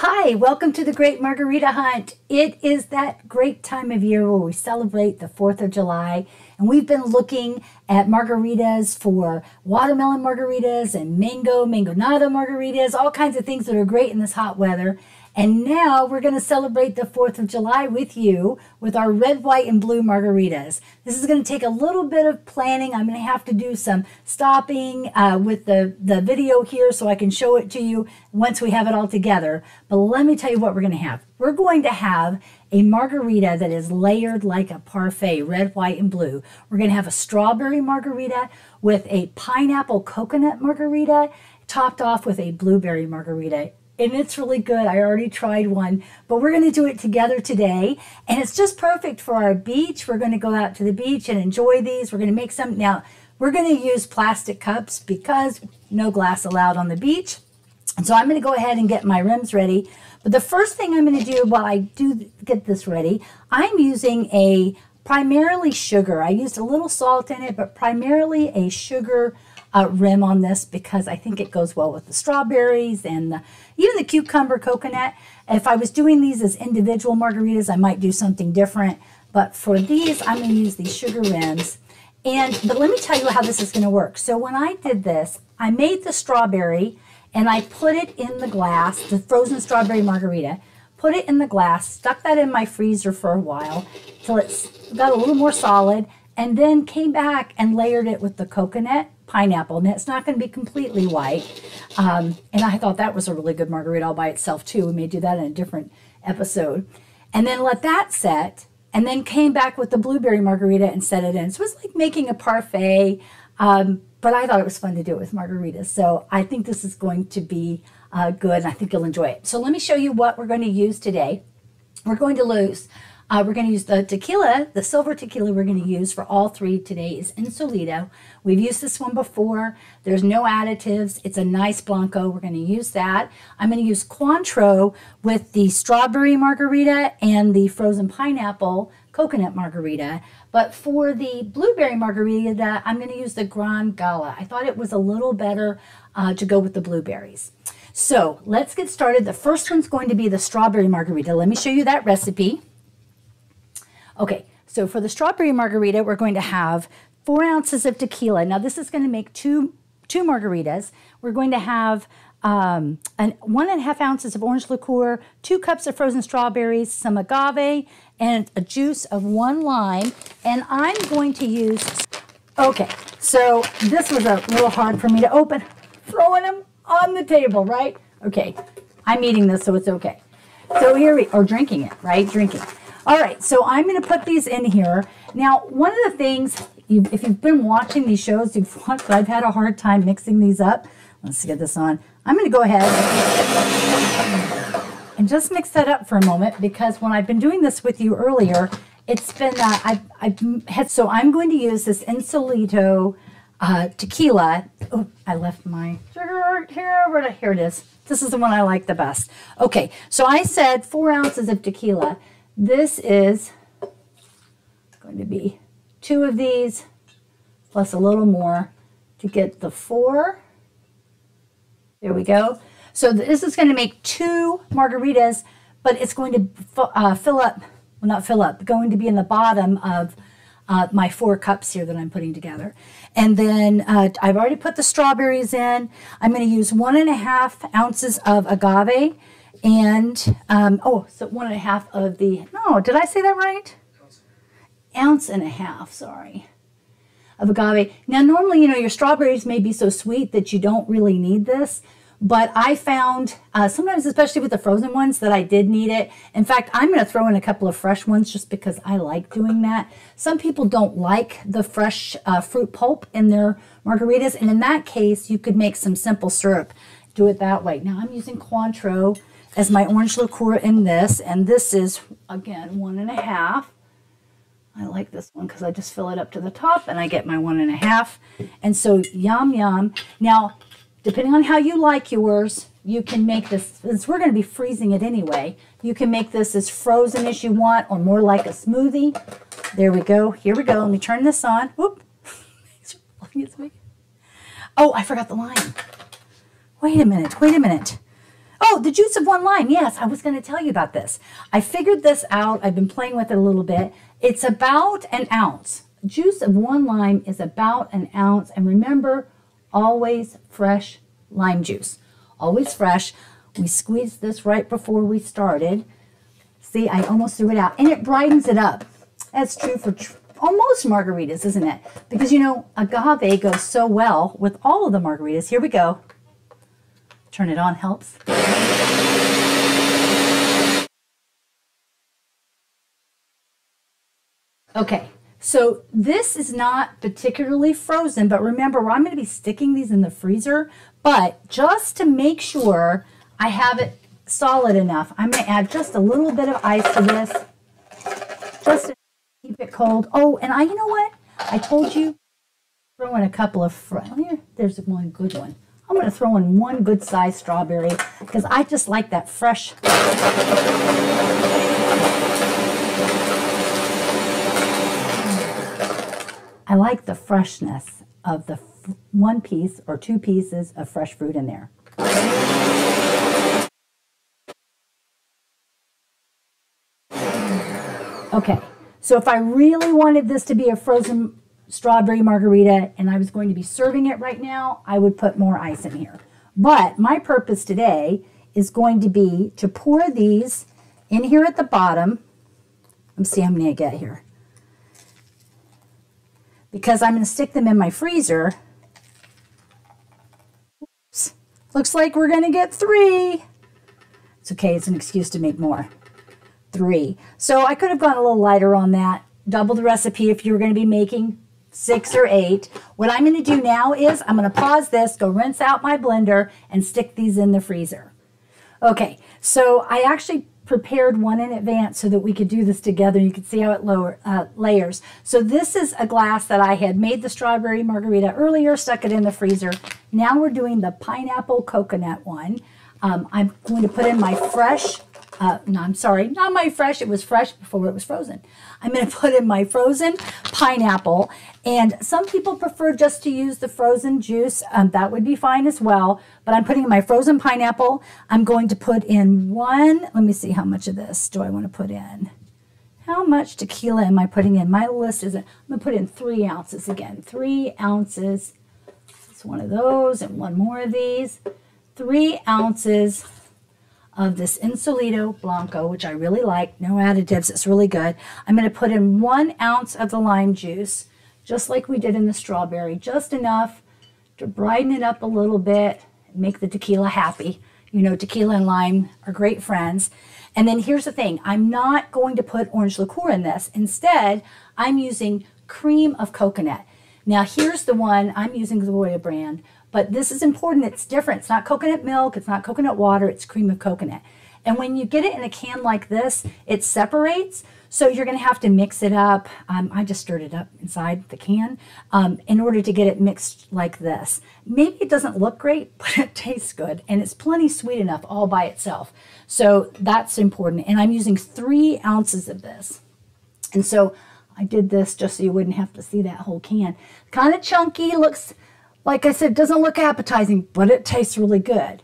Hi, welcome to the Great Margarita Hunt. It is that great time of year where we celebrate the 4th of July, and we've been looking at margaritas for watermelon margaritas and mangonada margaritas, all kinds of things that are great in this hot weather. And now we're going to celebrate the 4th of July with you with our red, white, and blue margaritas. This is going to take a little bit of planning. I'm going to have to do some stopping with the video here so I can show it to you once we have it all together. But let me tell you what we're going to have. We're going to have a margarita that is layered like a parfait, red, white, and blue. We're going to have a strawberry margarita with a pineapple coconut margarita topped off with a blueberry margarita. And it's really good. I already tried one, but we're going to do it together today. And it's just perfect for our beach. We're going to go out to the beach and enjoy these. We're going to make some. Now, we're going to use plastic cups because no glass allowed on the beach. And so I'm going to go ahead and get my rims ready. But the first thing I'm going to do while I do get this ready, I'm using a primarily sugar. I used a little salt in it, but primarily a sugar rim on this because I think it goes well with the strawberries and even the cucumber coconut. If I was doing these as individual margaritas, I might do something different. But for these, I'm going to use these sugar rims. But let me tell you how this is going to work. So when I did this, I made the strawberry and I put it in the glass, the frozen strawberry margarita, put it in the glass, stuck that in my freezer for a while till it's got a little more solid, and then came back and layered it with the coconut pineapple. And it's not going to be completely white. And I thought that was a really good margarita all by itself too. We may do that in a different episode. And then let that set, and then came back with the blueberry margarita and set it in. So it was like making a parfait, but I thought it was fun to do it with margaritas. So I think this is going to be good, and I think you'll enjoy it. So let me show you what we're going to use today. We're going to use the tequila, the silver tequila we're going to use for all three today is Insolito. We've used this one before. There's no additives. It's a nice Blanco. We're going to use that. I'm going to use Cointreau with the strawberry margarita and the frozen pineapple coconut margarita. But for the blueberry margarita, I'm going to use the Gran Gala. I thought it was a little better to go with the blueberries. So let's get started. The first one's going to be the strawberry margarita. Let me show you that recipe. Okay, so for the strawberry margarita, we're going to have 4 ounces of tequila. Now this is going to make two margaritas. We're going to have 1.5 ounces of orange liqueur, 2 cups of frozen strawberries, some agave, and a juice of 1 lime. And I'm going to use, okay, so this was a little hard for me to open, throwing them on the table, right? Okay, I'm eating this, so it's okay. So here or drinking it, right? Drinking. All right, so I'm going to put these in here. Now, one of the things, if you've been watching these shows, you've watched, I've had a hard time mixing these up. Let's get this on. I'm going to go ahead and just mix that up for a moment because when I've been doing this with you earlier, it's been, so I'm going to use this Insolito tequila. Oh, I left my sugar here. Here it is. This is the one I like the best. Okay, so I said 4 ounces of tequila. This is going to be 2 of these plus a little more to get the 4. There we go. So this is going to make 2 margaritas, but it's going to fill up, well, not fill up, going to be in the bottom of my 4 cups here that I'm putting together. And then I've already put the strawberries in. I'm going to use 1.5 ounces of agave. And, so 1.5 of the, no, did I say that right? 1.5 ounces, sorry, of agave. Now, normally, your strawberries may be so sweet that you don't really need this. But I found, sometimes, especially with the frozen ones, that I did need it. In fact, I'm going to throw in a couple of fresh ones just because I like doing that. Some people don't like the fresh fruit pulp in their margaritas. And in that case, you could make some simple syrup. Do it that way. Now, I'm using Cointreau as my orange liqueur in this, and this is, again, 1.5. I like this one because I just fill it up to the top, and I get my 1.5. And so, yum, yum. Now, depending on how you like yours, you can make this, since we're going to be freezing it anyway, you can make this as frozen as you want, or more like a smoothie. There we go. Here we go. Let me turn this on. Whoop. Oh, I forgot the lime. Wait a minute. Oh, the juice of 1 lime. Yes, I was going to tell you about this. I figured this out. I've been playing with it a little bit. It's about an ounce. Juice of 1 lime is about an ounce. And remember, always fresh lime juice. Always fresh. We squeezed this right before we started. See, I almost threw it out. And it brightens it up. That's true for almost margaritas, isn't it? Because, you know, agave goes so well with all of the margaritas. Here we go. Turn it on helps. Okay, so this is not particularly frozen, but remember, I'm going to be sticking these in the freezer. But just to make sure I have it solid enough, I'm going to add just a little bit of ice to this, just to keep it cold. Oh, and you know what? I told you, throw in a couple of, here, there's one good one. I'm going to throw in 1 good sized strawberry because I just like that fresh. I like the freshness of the 1 piece or 2 pieces of fresh fruit in there. Okay, so if I really wanted this to be a frozen strawberry margarita and I was going to be serving it right now, I would put more ice in here. But my purpose today is going to be to pour these in here at the bottom. Let's see how many I get here. Because I'm going to stick them in my freezer. Oops. Looks like we're going to get 3. It's okay, it's an excuse to make more. 3. So I could have gone a little lighter on that. Double the recipe if you were going to be making 6 or 8. What I'm going to do now is I'm going to pause this, go rinse out my blender, and stick these in the freezer. Okay, so I actually prepared one in advance so that we could do this together. You can see how it layers. So this is a glass that I had made the strawberry margarita earlier, stuck it in the freezer. Now we're doing the pineapple coconut one. I'm going to put in my fresh, no, I'm sorry, not my fresh. It was fresh before it was frozen. I'm going to put in my frozen pineapple. And some people prefer just to use the frozen juice. That would be fine as well. But I'm putting in my frozen pineapple. I'm going to put in 1, let me see how much of this do I want to put in. How much tequila am I putting in? My list is, I'm going to put in 3 ounces again. 3 ounces. It's one of those and 1 more of these. 3 ounces of this Insolito Blanco, which I really like. No additives. It's really good. I'm going to put in 1 ounce of the lime juice, just like we did in the strawberry. Just enough to brighten it up a little bit and make the tequila happy. You know, tequila and lime are great friends. And then here's the thing. I'm not going to put orange liqueur in this. Instead, I'm using cream of coconut. Now, here's the one. I'm using the Goya brand. But this is important. It's different. It's not coconut milk. It's not coconut water. It's cream of coconut. And when you get it in a can like this, it separates. So you're going to have to mix it up. I just stirred it up inside the can in order to get it mixed like this. Maybe it doesn't look great, but it tastes good. And it's plenty sweet enough all by itself. So that's important. And I'm using 3 ounces of this. And so I did this just so you wouldn't have to see that whole can. Kind of chunky. Looks, like I said, doesn't look appetizing, but it tastes really good.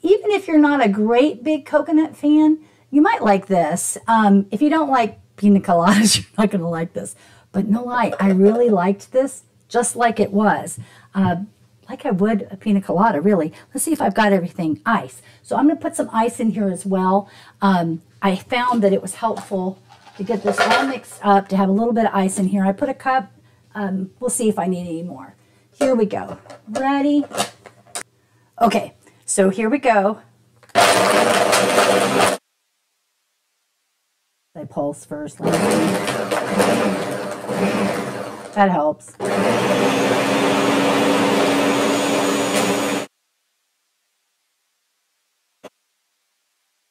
Even if you're not a great big coconut fan, you might like this. If you don't like pina coladas, you're not going to like this. But no lie, I really liked this just like it was. Like I would a pina colada, really. Let's see if I've got everything. Ice. So I'm going to put some ice in here as well. I found that it was helpful to get this all mixed up, to have a little bit of ice in here. I put a cup. We'll see if I need any more. Here we go. Ready? Okay, so here we go. I pulse first. That helps.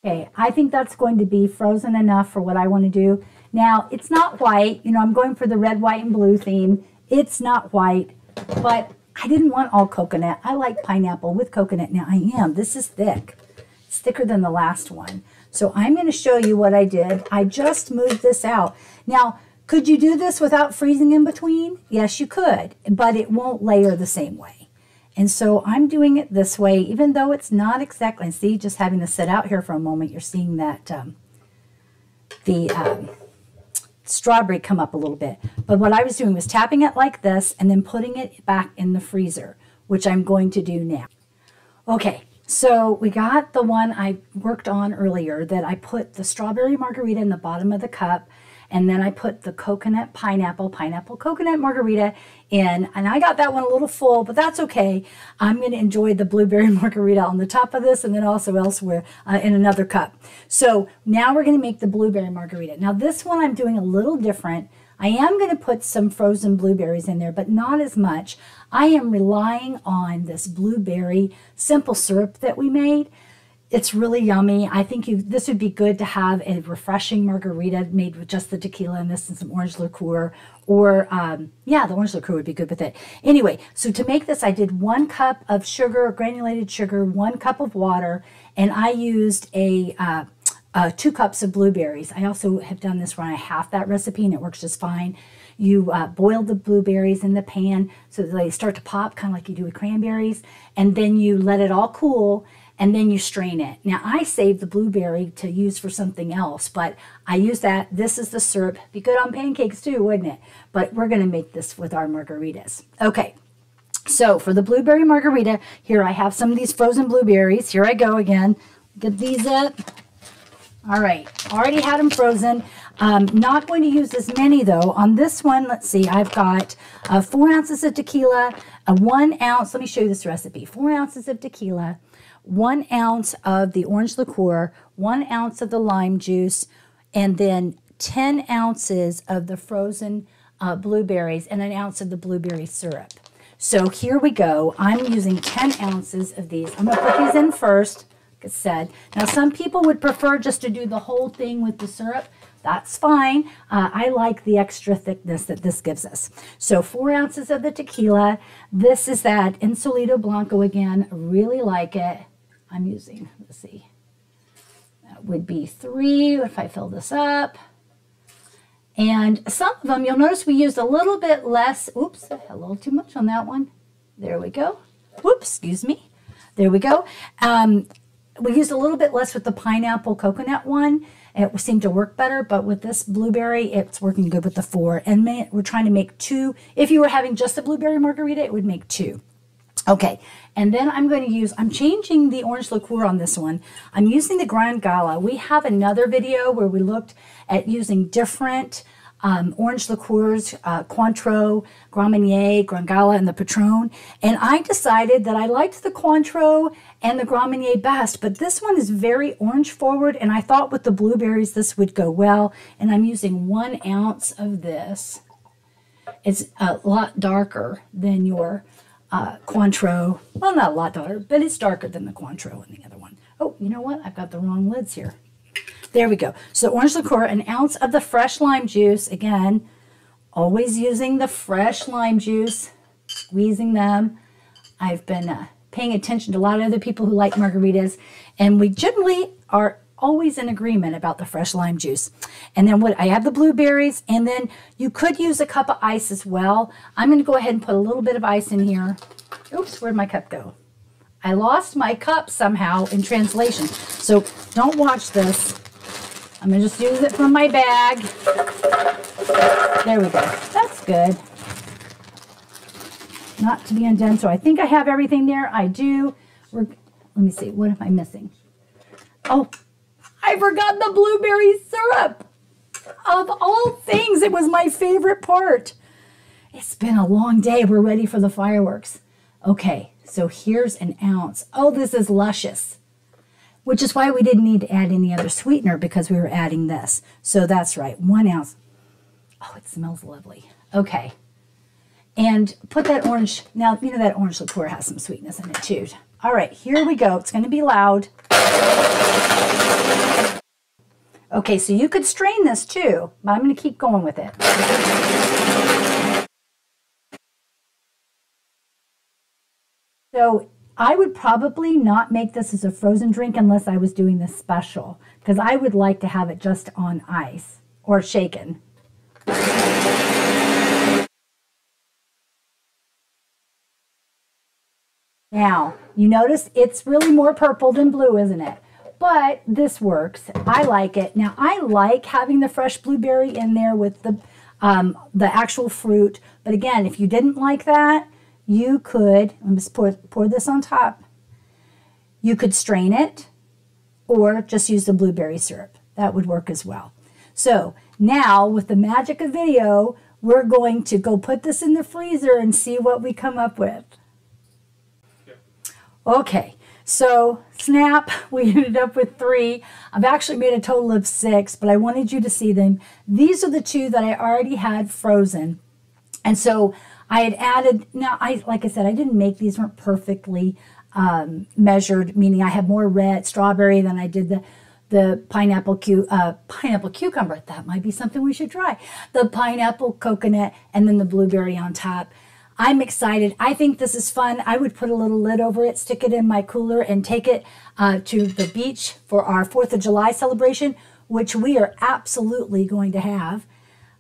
Okay, I think that's going to be frozen enough for what I want to do. Now, it's not white. You know, I'm going for the red, white, and blue theme. It's not white. But I didn't want all coconut. I like pineapple with coconut. Now I am. This is thick. It's thicker than the last one. So I'm going to show you what I did. I just moved this out. Now, could you do this without freezing in between? Yes, you could, but it won't layer the same way. And so I'm doing it this way, even though it's not exactly, and see, just having to sit out here for a moment, you're seeing that the strawberry come up a little bit. But what I was doing was tapping it like this and then putting it back in the freezer, which I'm going to do now. Okay, so we got the one I worked on earlier that I put the strawberry margarita in the bottom of the cup, and then I put the coconut pineapple coconut margarita in, and I got that one a little full, but that's okay. I'm going to enjoy the blueberry margarita on the top of this and then also elsewhere in another cup. So now we're going to make the blueberry margarita. Now this one I'm doing a little different. I am going to put some frozen blueberries in there, but not as much. I am relying on this blueberry simple syrup that we made. It's really yummy. I think this would be good to have a refreshing margarita made with just the tequila and this and some orange liqueur. Or, yeah, the orange liqueur would be good with it. Anyway, so to make this, I did 1 cup of sugar, granulated sugar, 1 cup of water, and I used 2 cups of blueberries. I also have done this when I half that recipe, and it works just fine. You boil the blueberries in the pan so that they start to pop, kind of like you do with cranberries, and then you let it all cool, and then you strain it. Now, I saved the blueberry to use for something else, but I use that. This is the syrup. Be good on pancakes too, wouldn't it? But we're going to make this with our margaritas. Okay, so for the blueberry margarita, here I have some of these frozen blueberries. Here I go again. Get these up. All right, already had them frozen. Not going to use as many though. On this one, let's see, I've got 4 ounces of tequila, 1 ounce, let me show you this recipe, 4 ounces of tequila, 1 ounce of the orange liqueur, 1 ounce of the lime juice, and then 10 ounces of the frozen blueberries and 1 ounce of the blueberry syrup. So here we go. I'm using 10 ounces of these. I'm going to put these in first, like I said. Now, some people would prefer just to do the whole thing with the syrup. That's fine. I like the extra thickness that this gives us. So 4 ounces of the tequila. This is that Insolito Blanco again. Really like it. I'm using, let's see, that would be 3 if I fill this up. And some of them, you'll notice we used a little bit less. Oops, a little too much on that one. There we go. Whoops, excuse me. There we go. We used a little bit less with the pineapple coconut one. It seemed to work better, but with this blueberry, it's working good with the 4. And we're trying to make 2. If you were having just a blueberry margarita, it would make 2. Okay, and then I'm changing the orange liqueur on this one. I'm using the Gran Gala. We have another video where we looked at using different orange liqueurs, Cointreau, Gran Gala, and the Patron. And I decided that I liked the Cointreau and the Gran Marnier best, but this one is very orange forward, and I thought with the blueberries this would go well. And I'm using 1 ounce of this. It's a lot darker than your Cointreau. Well, not a lot darker, but it's darker than the Cointreau and the other one. Oh, you know what? I've got the wrong lids here. There we go. So orange liqueur, 1 ounce of the fresh lime juice. Again, always using the fresh lime juice, squeezing them. I've been paying attention to a lot of other people who like margaritas, and we generally are always in agreement about the fresh lime juice. And then I have the blueberries, and then you could use a cup of ice as well. I'm going to go ahead and put a little bit of ice in here. Oops, where'd my cup go? I lost my cup somehow in translation. So don't watch this. I'm going to just use it from my bag. There we go. That's good. Not to be undone. So I think I have everything there. I do. Let me see. What am I missing? Oh, I forgot the blueberry syrup. Of all things, it was my favorite part. It's been a long day. We're ready for the fireworks. Okay, so here's 1 ounce. Oh, this is luscious. Which is why we didn't need to add any other sweetener, because we were adding this. So that's right, 1 ounce. Oh, it smells lovely. Okay. And put that orange, now you know that orange liqueur has some sweetness in it too. All right, here we go. It's going to be loud. Okay, so you could strain this too, but I'm going to keep going with it. So I would probably not make this as a frozen drink unless I was doing this special, because I would like to have it just on ice or shaken. Now, you notice it's really more purple than blue, isn't it? But this works. I like it. Now, I like having the fresh blueberry in there with the actual fruit. But again, if you didn't like that, you could, let me just pour this on top. You could strain it or just use the blueberry syrup. That would work as well. So now, with the magic of video, we're going to go put this in the freezer and see what we come up with. Okay, so snap, we ended up with 3. I've actually made a total of 6, but I wanted you to see them. These are the 2 that I already had frozen. And so I had added, now, like I said, I didn't make these, weren't perfectly measured, meaning I have more red strawberry than I did the pineapple cucumber. That might be something we should try. The pineapple coconut and then the blueberry on top. I'm excited. I think this is fun. I would put a little lid over it, stick it in my cooler, and take it to the beach for our 4th of July celebration, which we are absolutely going to have.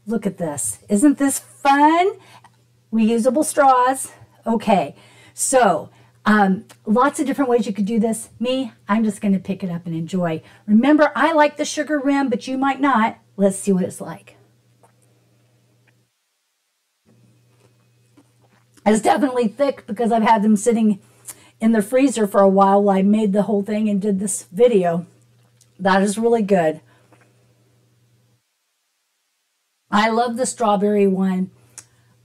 Look at this. Isn't this fun? Reusable straws. Okay, so lots of different ways you could do this. Me, I'm just going to pick it up and enjoy. Remember, I like the sugar rim, but you might not. Let's see what it's like. It's definitely thick because I've had them sitting in the freezer for a while I made the whole thing and did this video. That is really good. I love the strawberry one.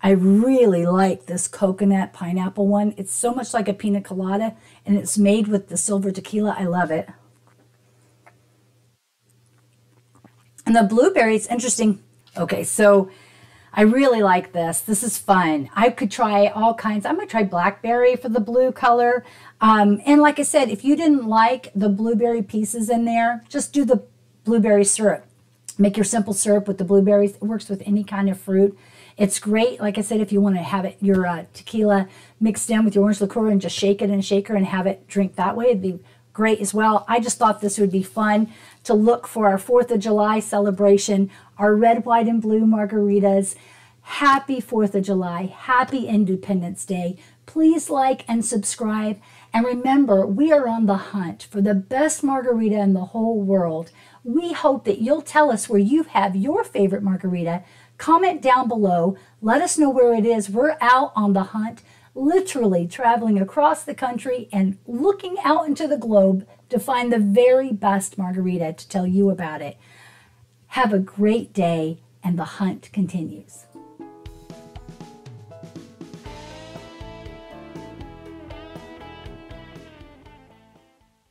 I really like this coconut pineapple one. It's so much like a pina colada, and it's made with the silver tequila. I love it. And the blueberry, it's interesting. Okay, so I really like this. This is fun. I could try all kinds. I'm going to try blackberry for the blue color. And like I said, if you didn't like the blueberry pieces in there, just do the blueberry syrup. Make your simple syrup with the blueberries. It works with any kind of fruit. It's great, like I said, if you want to have it, your tequila mixed in with your orange liqueur and just shake it in a shaker and have it drink that way. It'd be great as well. I just thought this would be fun to look for our 4th of July celebration, our red, white, and blue margaritas. Happy 4th of July. Happy Independence Day. Please like and subscribe. And remember, we are on the hunt for the best margarita in the whole world. We hope that you'll tell us where you have your favorite margarita. Comment down below. Let us know where it is. We're out on the hunt, literally traveling across the country and looking out into the globe to find the very best margarita to tell you about it. Have a great day, and the hunt continues.